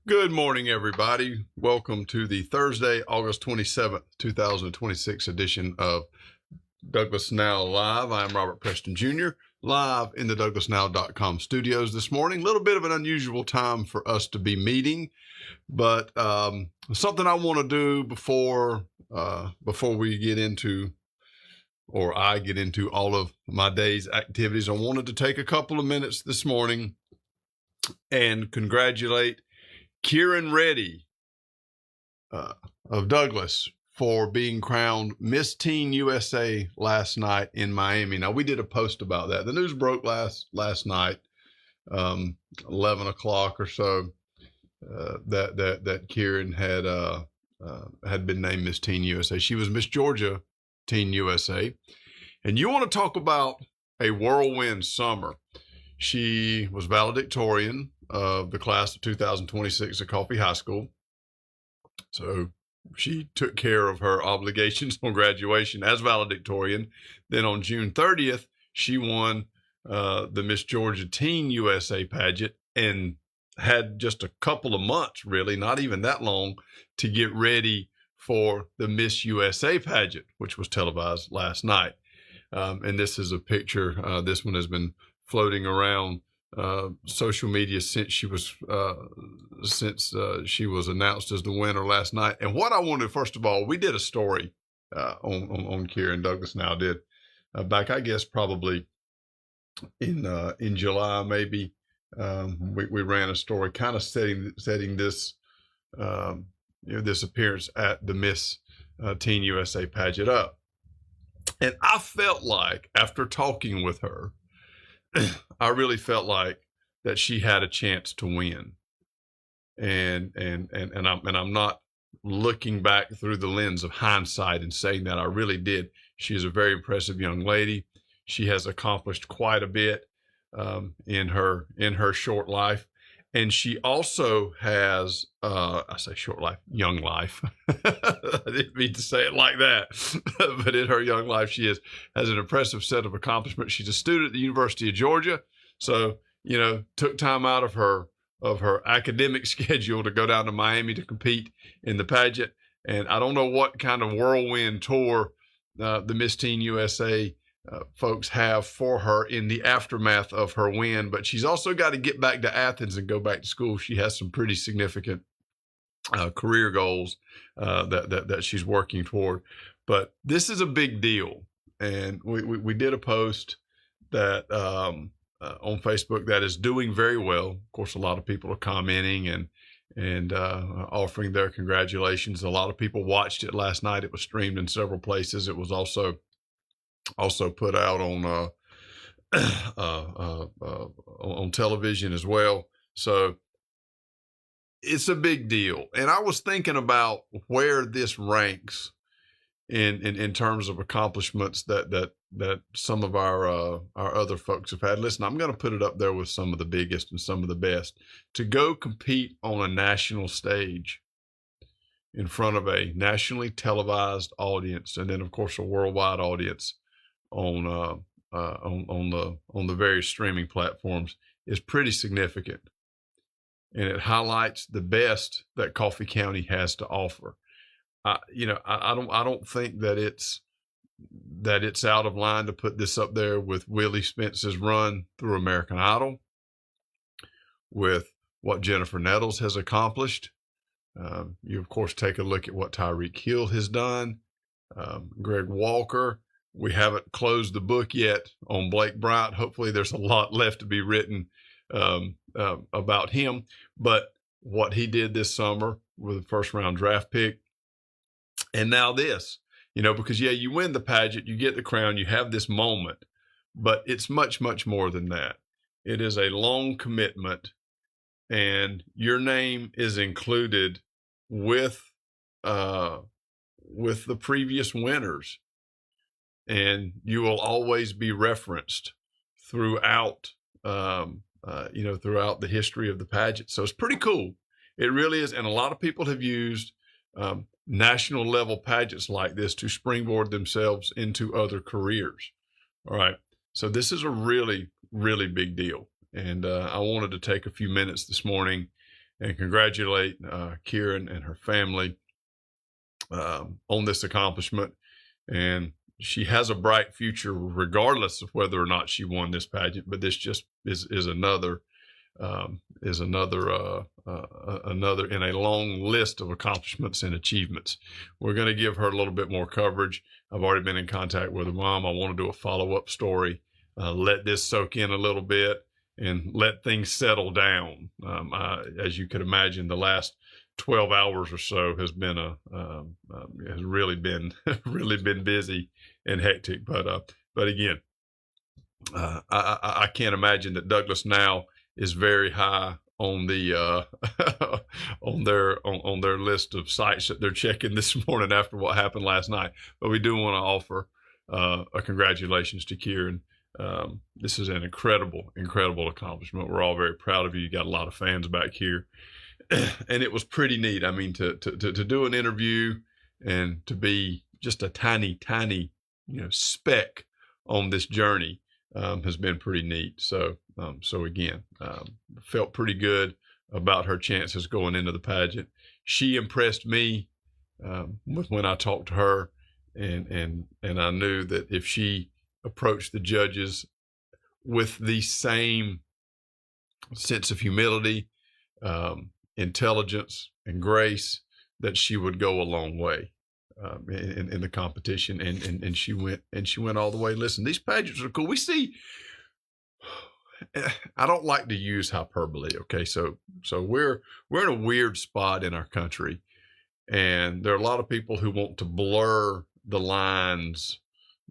Good morning, everybody. Welcome to the Thursday, August 27th, 2026 edition of Douglas Now Live. I'm Robert Preston Jr., live in the DouglasNow.com studios this morning. A little bit of an unusual time for us to be meeting, but something I want to do before we get into, or I get into all of my day's activities. I wanted to take a couple of minutes this morning and congratulate Kieran Reddy of Douglas for being crowned Miss Teen USA last night in Miami. Now, we did a post about that. The news broke last night, 11 o'clock or so, that Kieran had been named Miss Teen USA. She was Miss Georgia Teen USA. And you want to talk about a whirlwind summer. She was valedictorian of the class of 2026 at Coffee High School. So she took care of her obligations on graduation as valedictorian. Then on June 30th, she won the Miss Georgia Teen USA pageant and had just a couple of months, really, not even that long, to get ready for the Miss USA pageant, which was televised last night. And this is a picture. This one has been floating around social media since she was announced as the winner last night. And what I wanted, first of all, we did a story on Kieran. Douglas Now did back, I guess, probably in July, maybe. We ran a story kind of setting this this appearance at the Miss Teen USA pageant up. And I felt like, after talking with her, I really felt like that she had a chance to win. And I'm not looking back through the lens of hindsight and saying that. I really did. She is a very impressive young lady. She has accomplished quite a bit in her short life. And she also has, I say short life, young life. I didn't mean to say it like that. But in her young life, she has an impressive set of accomplishments. She's a student at the University of Georgia. So, took time out of her academic schedule to go down to Miami to compete in the pageant. And I don't know what kind of whirlwind tour the Miss Teen USA folks have for her in the aftermath of her win, but she's also got to get back to Athens and go back to school. She has some pretty significant career goals that she's working toward. But this is a big deal, and we did a post that on Facebook that is doing very well. Of course, a lot of people are commenting and offering their congratulations. A lot of people watched it last night. It was streamed in several places. It was also put out on television as well. So it's a big deal. And I was thinking about where this ranks in terms of accomplishments that some of our other folks have had. Listen, I'm going to put it up there with some of the biggest and some of the best. To go compete on a national stage in front of a nationally televised audience, and then of course a worldwide audience on the various streaming platforms, is pretty significant, and it highlights the best that Coffee County has to offer. I don't think that it's out of line to put this up there with Willie Spence's run through American Idol, with what Jennifer Nettles has accomplished. You of course take a look at what Tyreek Hill has done, Greg Walker. We haven't closed the book yet on Blake Bryant. Hopefully there's a lot left to be written about him. But what he did this summer with a first-round draft pick, and now this, because, you win the pageant, you get the crown, you have this moment, but it's much, much more than that. It is a long commitment, and your name is included with the previous winners. And you will always be referenced throughout, throughout the history of the pageant. So it's pretty cool. It really is. And a lot of people have used national level pageants like this to springboard themselves into other careers. All right. So this is a really, really big deal. And I wanted to take a few minutes this morning and congratulate Kieran and her family on this accomplishment. And she has a bright future regardless of whether or not she won this pageant, but this just is another another in a long list of accomplishments and achievements. We're going to give her a little bit more coverage. I've already been in contact with her mom. I want to do a follow-up story, let this soak in a little bit and let things settle down. As you could imagine, the last 12 hours or so has been has really been really been busy and hectic. But again, I can't imagine that Douglas Now is very high on the on their list of sites that they're checking this morning after what happened last night. But we do want to offer a congratulations to Kieran. This is an incredible accomplishment. We're all very proud of you. You got a lot of fans back here, and it was pretty neat. I mean, to do an interview and to be just a tiny speck on this journey has been pretty neat. So again, felt pretty good about her chances going into the pageant. She impressed me with when I talked to her, and I knew that if she approached the judges with the same sense of humility, intelligence, and grace, that she would go a long way in the competition, and she went all the way. Listen, these pageants are cool. We see. I don't like to use hyperbole. Okay, so we're in a weird spot in our country, and there are a lot of people who want to blur the lines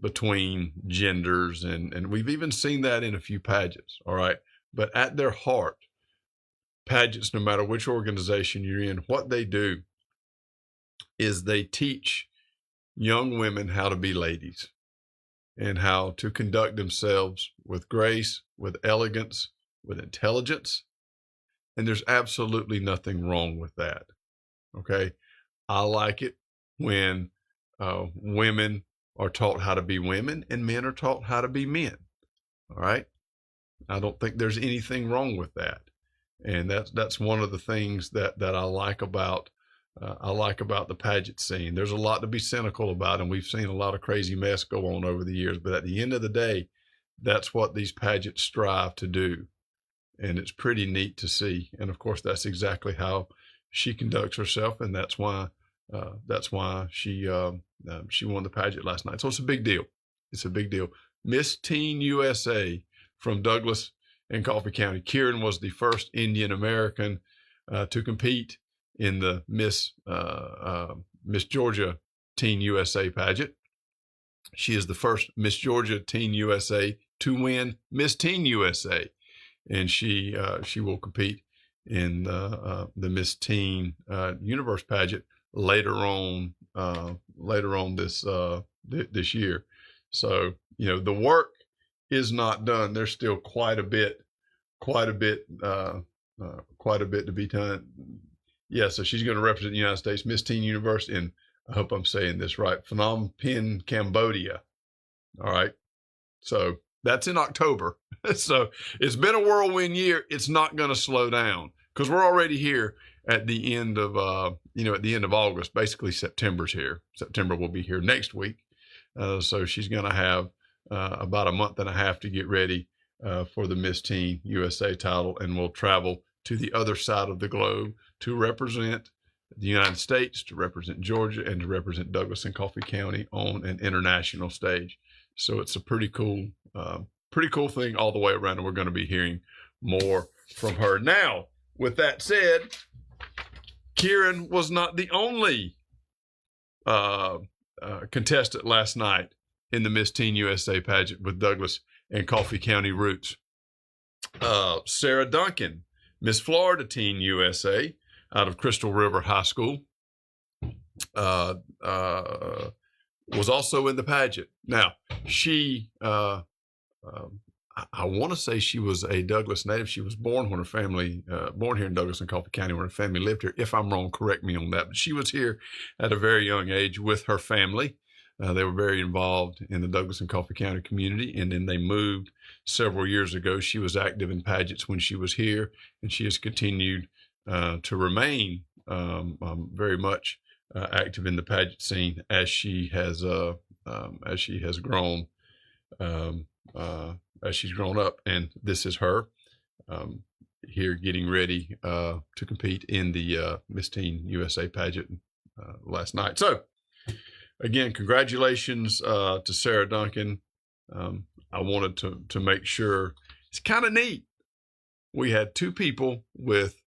between genders, and we've even seen that in a few pageants. All right, but at their heart, pageants, no matter which organization you're in, what they do is they teach young women how to be ladies and how to conduct themselves with grace, with elegance, with intelligence. And there's absolutely nothing wrong with that. Okay. I like it when women are taught how to be women and men are taught how to be men. All right. I don't think there's anything wrong with that. And that's one of the things that I like about the pageant scene. There's a lot to be cynical about, and we've seen a lot of crazy mess go on over the years. But at the end of the day, that's what these pageants strive to do, and it's pretty neat to see. And of course, that's exactly how she conducts herself, and that's why she won the pageant last night. So it's a big deal. It's a big deal. Miss Teen USA from Douglas and Coffee County. Kieran was the first Indian American to compete in the Miss Georgia Teen USA pageant. She is the first Miss Georgia Teen USA to win Miss Teen USA, and she will compete in the Miss Teen Universe pageant later on this year. So the work is not done. There's still quite a bit to be done. Yeah, so she's going to represent the United States, Miss Teen Universe in, I hope I'm saying this right, Phnom Penh, Cambodia. All right. So that's in October. So it's been a whirlwind year. It's not going to slow down because we're already here at the end of, at the end of August. Basically, September's here. September will be here next week. So she's going to have about a month and a half to get ready for the Miss Teen USA title, and we'll travel to the other side of the globe to represent the United States, to represent Georgia, and to represent Douglas and Coffee County on an international stage. So it's a pretty cool thing all the way around, and we're going to be hearing more from her. Now, with that said, Kieran was not the only contestant last night in the Miss Teen USA pageant with Douglas and Coffee County roots. Sarah Duncan, Miss Florida Teen USA out of Crystal River High School, was also in the pageant. Now, she, I want to say she was a Douglas native. She was born when her family, born here in Douglas and Coffee County when her family lived here. If I'm wrong, correct me on that. But she was here at a very young age with her family. They were very involved in the Douglas and Coffee County community, and then they moved several years ago. She was active in pageants when she was here, and she has continued to remain very much active in the pageant scene as she has grown, as she's grown up. And this is her here getting ready to compete in the Miss Teen USA pageant last night. So again, congratulations to Sarah Duncan. I wanted to make sure. It's kind of neat. We had two people with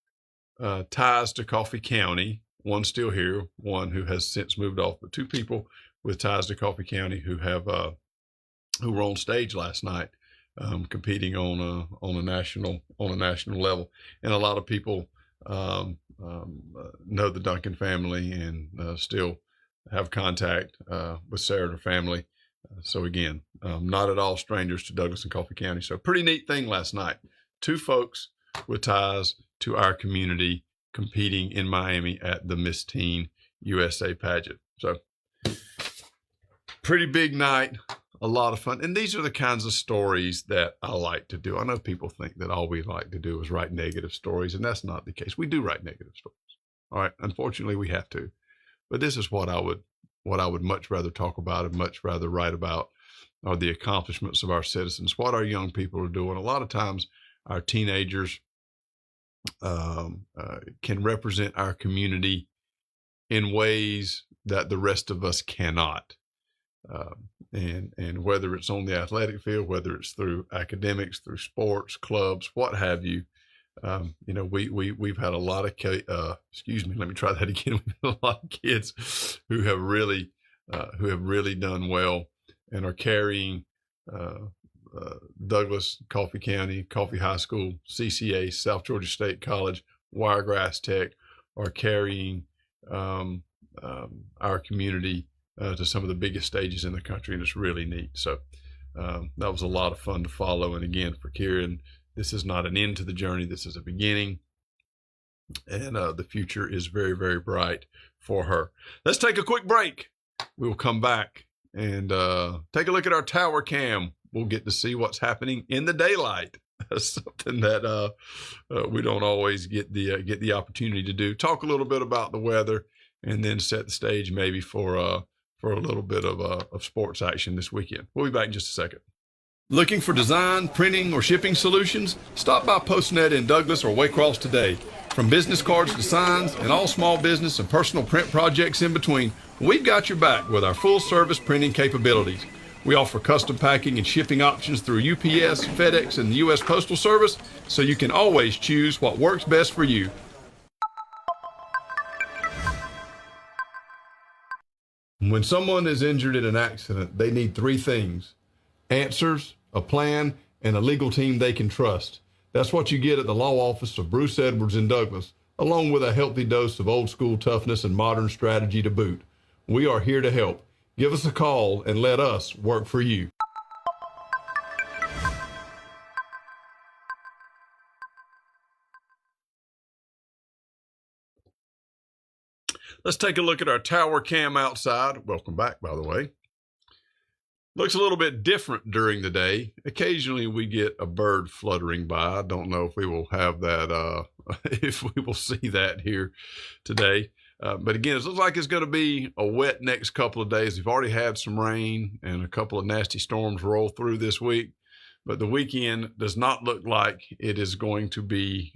ties to Coffee County, one still here, one who has since moved off, but two people with ties to Coffee County who who were on stage last night, competing on a national level. And a lot of people know the Duncan family and still have contact with Sarah and her family. So again, not at all strangers to Douglas and Coffee County. So pretty neat thing last night. Two folks with ties to our community competing in Miami at the Miss Teen USA pageant. So pretty big night, a lot of fun. And these are the kinds of stories that I like to do. I know people think that all we like to do is write negative stories, and that's not the case. We do write negative stories. All right. Unfortunately, we have to. But this is what I would much rather talk about and much rather write about are the accomplishments of our citizens, what our young people are doing. A lot of times our teenagers can represent our community in ways that the rest of us cannot. And whether it's on the athletic field, whether it's through academics, through sports, clubs, what have you, we've had a lot of let me try that again. We've had a lot of kids who have really done well and are carrying Douglas, Coffee County, Coffee High School, CCA, South Georgia State College, Wiregrass Tech, are carrying our community to some of the biggest stages in the country, and it's really neat. So that was a lot of fun to follow. And again, for Kieran, this is not an end to the journey. This is a beginning, and the future is very, very bright for her. Let's take a quick break. We will come back and take a look at our tower cam. We'll get to see what's happening in the daylight. That's something that we don't always get the opportunity to do. Talk a little bit about the weather, and then set the stage maybe for a little bit of sports action this weekend. We'll be back in just a second. Looking for design, printing, or shipping solutions? Stop by PostNet in Douglas or Waycross today. From business cards to signs and all small business and personal print projects in between, we've got your back with our full-service printing capabilities. We offer custom packing and shipping options through UPS, FedEx, and the U.S. Postal Service, so you can always choose what works best for you. When someone is injured in an accident, they need three things: answers, a plan, and a legal team they can trust. That's what you get at the law office of Bruce Edwards in Douglas, along with a healthy dose of old school toughness and modern strategy to boot. We are here to help. Give us a call and let us work for you. Let's take a look at our tower cam outside. Welcome back, by the way. Looks a little bit different during the day. Occasionally we get a bird fluttering by. I don't know if we will have that, if we will see that here today. But again, it looks like it's going to be a wet next couple of days. We've already had some rain and a couple of nasty storms roll through this week. But the weekend does not look like it is going to be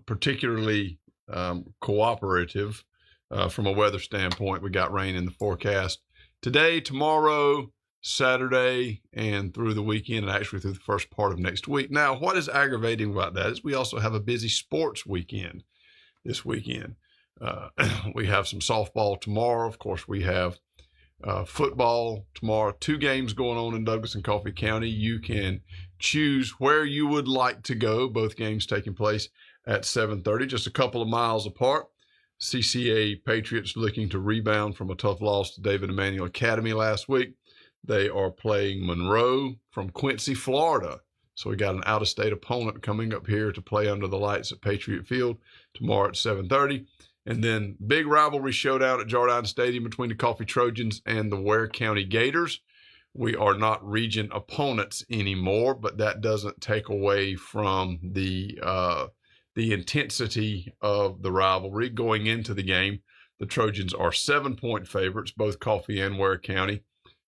particularly cooperative from a weather standpoint. We got rain in the forecast today, tomorrow, Saturday, and through the weekend, and actually through the first part of next week. Now, what is aggravating about that is we also have a busy sports weekend this weekend. We have some softball tomorrow. Of course, we have football tomorrow. 2 games going on in Douglas and Coffee County. You can choose where you would like to go. Both games taking place at 7:30, just a couple of miles apart. CCA Patriots looking to rebound from a tough loss to David Emanuel Academy last week. They are playing Monroe from Quincy, Florida. So we got an out-of-state opponent coming up here to play under the lights at Patriot Field tomorrow at 7:30. And then big rivalry showdown at Jardine Stadium between the Coffee Trojans and the Ware County Gators. We are not region opponents anymore, but that doesn't take away from the intensity of the rivalry going into the game. The Trojans are 7-point favorites, both Coffee and Ware County,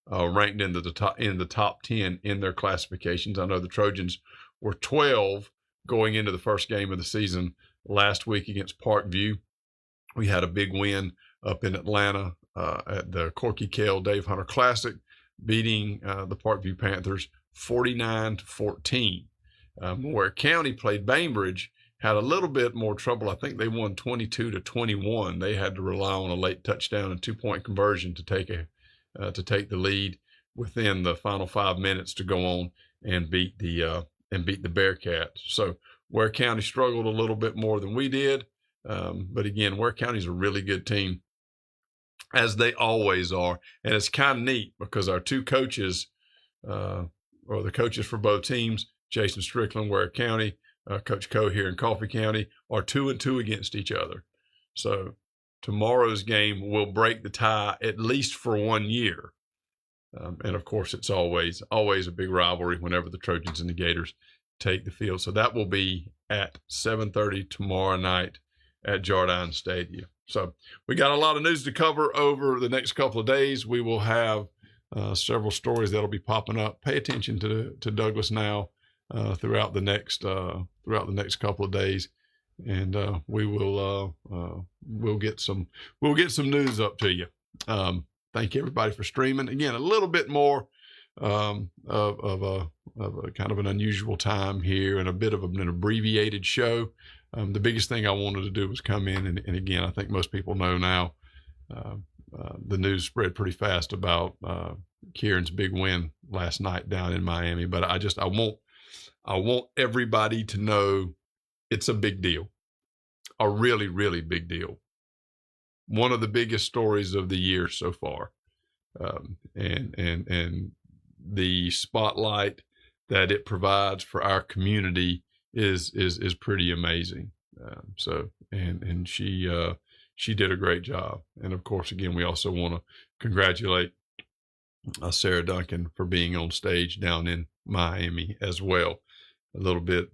ranked in the top 10 in their classifications. I know the Trojans were 12 going into the first game of the season last week against Parkview. We had a big win up in Atlanta at the Corky Kell Dave Hunter Classic, beating the Parkview Panthers 49-14. Ware County played Bainbridge, had a little bit more trouble. I think they won 22-21. They had to rely on a late touchdown and 2-point conversion to take the lead within the final 5 minutes to go on and beat the Bearcats. So Ware County struggled a little bit more than we did, but again, Ware County's a really good team, as they always are, and it's kind of neat because our two coaches, or the coaches for both teams, Jason Strickland, Ware County, Coach Coe here in Coffee County, are 2-2 against each other. So tomorrow's game will break the tie at least for 1 year. And of course, it's always a big rivalry whenever the Trojans and the Gators take the field. So that will be at 7:30 tomorrow night at Jardine Stadium. So we got a lot of news to cover over the next couple of days. We will have several stories that'll be popping up. Pay attention to Douglas Now throughout the next couple of days, and we'll get some news up to you. Thank you everybody for streaming. Again, a little bit more of a kind of an unusual time here and a bit of an abbreviated show. The biggest thing I wanted to do was come in and again, I think most people know now, the news spread pretty fast about Kieran's big win last night down in Miami. But I want everybody to know it's a big deal, a really, really big deal. One of the biggest stories of the year so far, and the spotlight that it provides for our community is pretty amazing. And she did a great job. And of course, again, we also want to congratulate Sarah Duncan for being on stage down in Miami as well. A little bit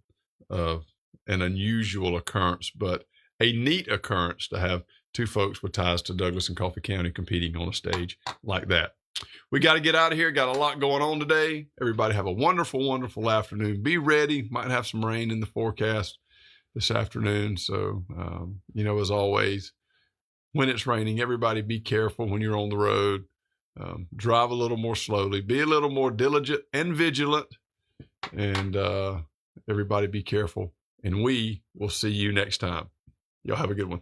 of an unusual occurrence, but a neat occurrence to have two folks with ties to Douglas and Coffee County competing on a stage like that. We got to get out of here. Got a lot going on today. Everybody have a wonderful, wonderful afternoon. Be ready. Might have some rain in the forecast this afternoon. So, as always, when it's raining, everybody be careful when you're on the road. Drive a little more slowly. Be a little more diligent and vigilant. And everybody be careful. And we will see you next time. Y'all have a good one.